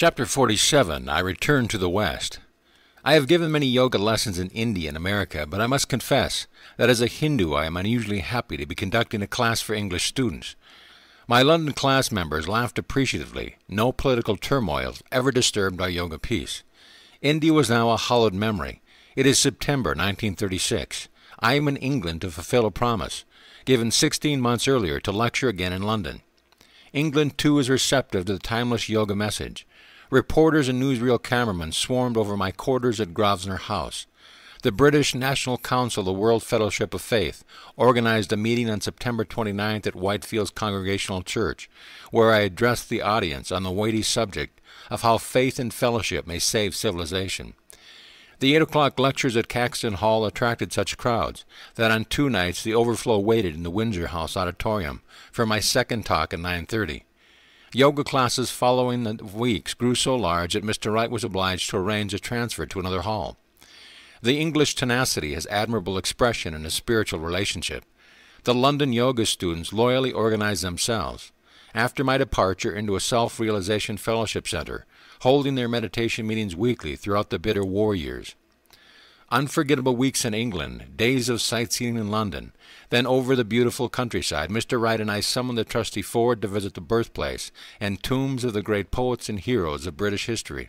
Chapter 47. I Return to the West. I have given many yoga lessons in India and America, but I must confess that as a Hindu I am unusually happy to be conducting a class for English students. My London class members laughed appreciatively. No political turmoil ever disturbed our yoga peace. India was now a hallowed memory. It is September 1936. I am in England to fulfill a promise, given 16 months earlier to lecture again in London. England, too, is receptive to the timeless yoga message. Reporters and newsreel cameramen swarmed over my quarters at Grosvenor House. The British National Council of the World Fellowship of Faith organized a meeting on September 29th at Whitefields Congregational Church, where I addressed the audience on the weighty subject of how faith and fellowship may save civilization. The 8 o'clock lectures at Caxton Hall attracted such crowds that on 2 nights the overflow waited in the Windsor House auditorium for my second talk at 9:30. Yoga classes following the weeks grew so large that Mr. Wright was obliged to arrange a transfer to another hall. The English tenacity has admirable expression in a spiritual relationship. The London yoga students loyally organized themselves, after my departure, into a self-realization fellowship center, holding their meditation meetings weekly throughout the bitter war years. Unforgettable weeks in England, days of sightseeing in London, then over the beautiful countryside, Mr. Wright and I summoned the trustee Ford to visit the birthplace and tombs of the great poets and heroes of British history.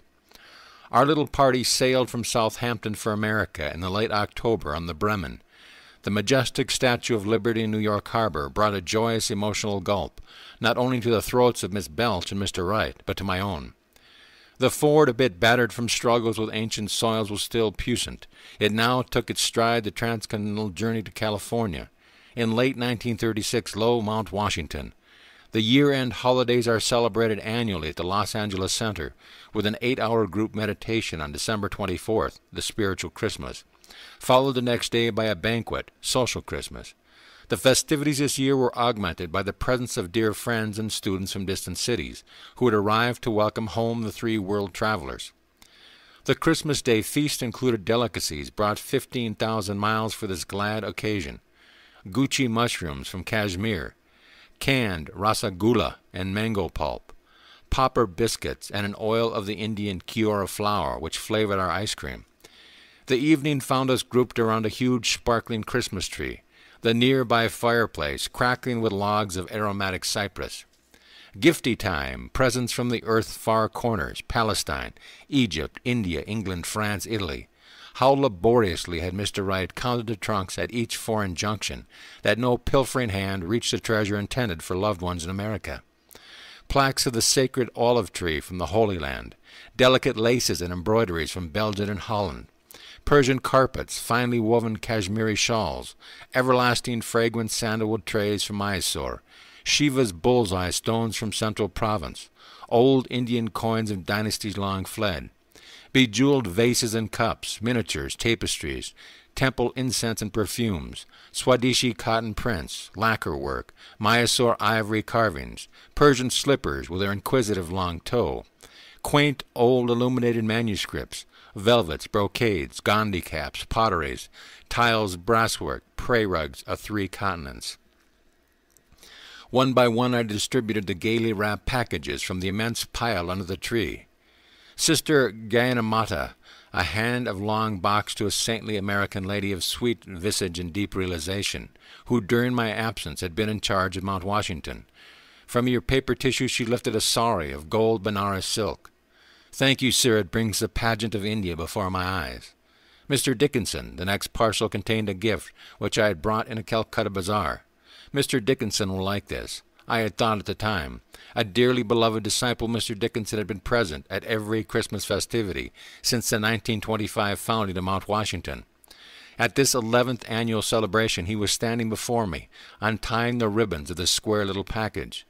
Our little party sailed from Southampton for America in the late October on the Bremen. The majestic Statue of Liberty in New York Harbor brought a joyous emotional gulp, not only to the throats of Miss Belch and Mr. Wright, but to my own. The Ford, a bit battered from struggles with ancient soils, was still puissant. It now took its stride the transcontinental journey to California. In late 1936, Mount Washington. The year-end holidays are celebrated annually at the Los Angeles Center, with an 8-hour group meditation on December 24th, the spiritual Christmas, followed the next day by a banquet, social Christmas. The festivities this year were augmented by the presence of dear friends and students from distant cities, who had arrived to welcome home the 3 world travelers. The Christmas Day feast included delicacies brought 15,000 miles for this glad occasion. Gucci mushrooms from Kashmir, canned rasagula and mango pulp, popper biscuits, and an oil of the Indian Kiora flour which flavored our ice cream. The evening found us grouped around a huge sparkling Christmas tree, the nearby fireplace crackling with logs of aromatic cypress. Gifty time, presents from the earth's far corners, Palestine, Egypt, India, England, France, Italy. How laboriously had Mr. Wright counted the trunks at each foreign junction, that no pilfering hand reached the treasure intended for loved ones in America. Plaques of the sacred olive tree from the Holy Land, delicate laces and embroideries from Belgium and Holland, Persian carpets, finely woven Kashmiri shawls, everlasting fragrant sandalwood trays from Mysore, Shiva's bullseye stones from Central Province, old Indian coins of dynasties long fled, bejeweled vases and cups, miniatures, tapestries, temple incense and perfumes, Swadeshi cotton prints, lacquer work, Mysore ivory carvings, Persian slippers with their inquisitive long toe, quaint old illuminated manuscripts, velvets, brocades, Gandhi caps, potteries, tiles, brasswork, prey rugs of 3 continents. One by one I distributed the gaily wrapped packages from the immense pile under the tree. Sister Gayanamata, a hand of long box to a saintly American lady of sweet visage and deep realization, who during my absence had been in charge of Mount Washington. From your paper tissue she lifted a sari of gold Benares silk. Thank you, sir, it brings the pageant of India before my eyes. Mr. Dickinson, the next parcel contained a gift which I had brought in a Calcutta bazaar. Mr. Dickinson will like this. I had thought at the time. A dearly beloved disciple, Mr. Dickinson had been present at every Christmas festivity since the 1925 founding of Mount Washington. At this 11th annual celebration he was standing before me, untying the ribbons of this square little package.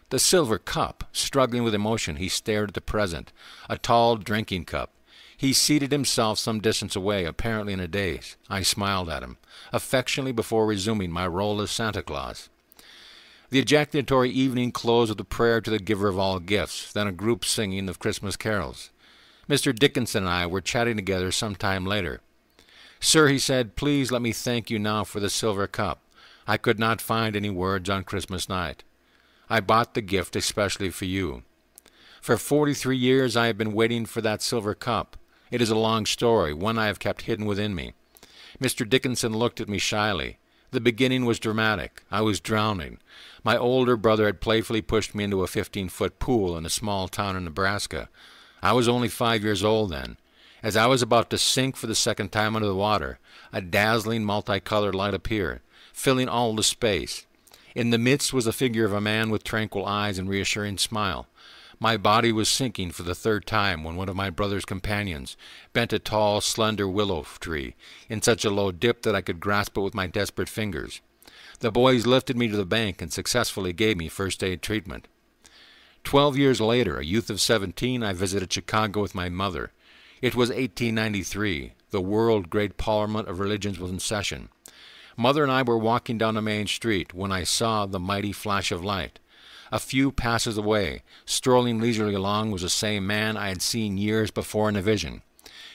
The silver cup, struggling with emotion, he stared at the present, a tall drinking cup. He seated himself some distance away, apparently in a daze. I smiled at him, affectionately, before resuming my role as Santa Claus. The ejaculatory evening closed with a prayer to the giver of all gifts, then a group singing of Christmas carols. Mr. Dickinson and I were chatting together some time later. Sir, he said, please let me thank you now for the silver cup. I could not find any words on Christmas night. I bought the gift especially for you. For 43 years I have been waiting for that silver cup. It is a long story, one I have kept hidden within me. Mr. Dickinson looked at me shyly. The beginning was dramatic. I was drowning. My older brother had playfully pushed me into a 15-foot pool in a small town in Nebraska. I was only 5 years old then. As I was about to sink for the second time under the water, a dazzling multicolored light appeared, filling all the space. In the midst was the figure of a man with tranquil eyes and reassuring smile. My body was sinking for the third time when one of my brother's companions bent a tall, slender willow tree in such a low dip that I could grasp it with my desperate fingers. The boys lifted me to the bank and successfully gave me first aid treatment. 12 years later, a youth of 17, I visited Chicago with my mother. It was 1893. The World Great Parliament of Religions was in session. Mother and I were walking down the main street when I saw the mighty flash of light. A few passes away, strolling leisurely along, was the same man I had seen years before in a vision.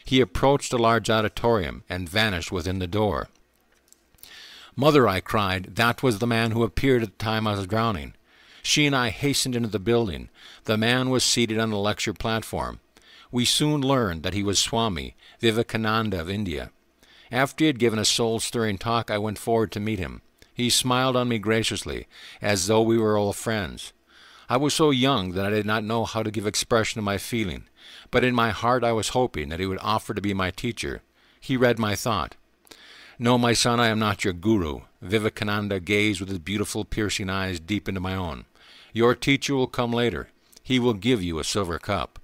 He approached a large auditorium and vanished within the door. "Mother," I cried, "that was the man who appeared at the time I was drowning." She and I hastened into the building. The man was seated on the lecture platform. We soon learned that he was Swami Vivekananda of India. After he had given a soul-stirring talk, I went forward to meet him. He smiled on me graciously, as though we were old friends. I was so young that I did not know how to give expression to my feeling, but in my heart I was hoping that he would offer to be my teacher. He read my thought. "No, my son, I am not your guru." Vivekananda gazed with his beautiful, piercing eyes deep into my own. "Your teacher will come later. He will give you a silver cup."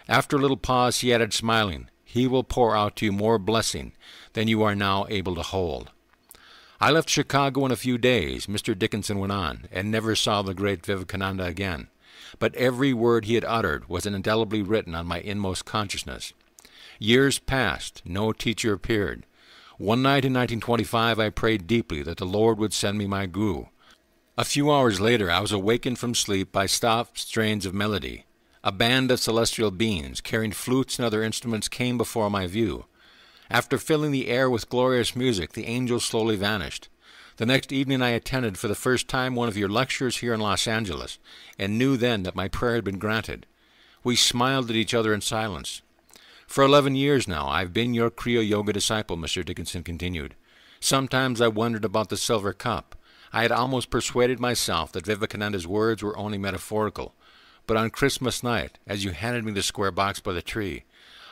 After a little pause, he added, smiling, "He will pour out to you more blessing than you are now able to hold." I left Chicago in a few days, Mr. Dickinson went on, and never saw the great Vivekananda again. But every word he had uttered was indelibly written on my inmost consciousness. Years passed. No teacher appeared. One night in 1925 I prayed deeply that the Lord would send me my guru. A few hours later I was awakened from sleep by soft strains of melody. A band of celestial beings, carrying flutes and other instruments, came before my view. After filling the air with glorious music, the angels slowly vanished. The next evening I attended for the first time one of your lectures here in Los Angeles, and knew then that my prayer had been granted. We smiled at each other in silence. "For 11 years now I have been your Kriya Yoga disciple," Mr. Dickinson continued. "Sometimes I wondered about the silver cup. I had almost persuaded myself that Vivekananda's words were only metaphorical. But on Christmas night, as you handed me the square box by the tree,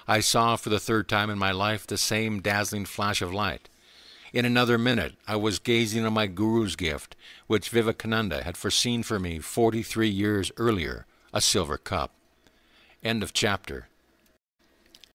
I saw for the third time in my life the same dazzling flash of light. In another minute I was gazing on my guru's gift, which Vivekananda had foreseen for me 43 years earlier, a silver cup." End of chapter.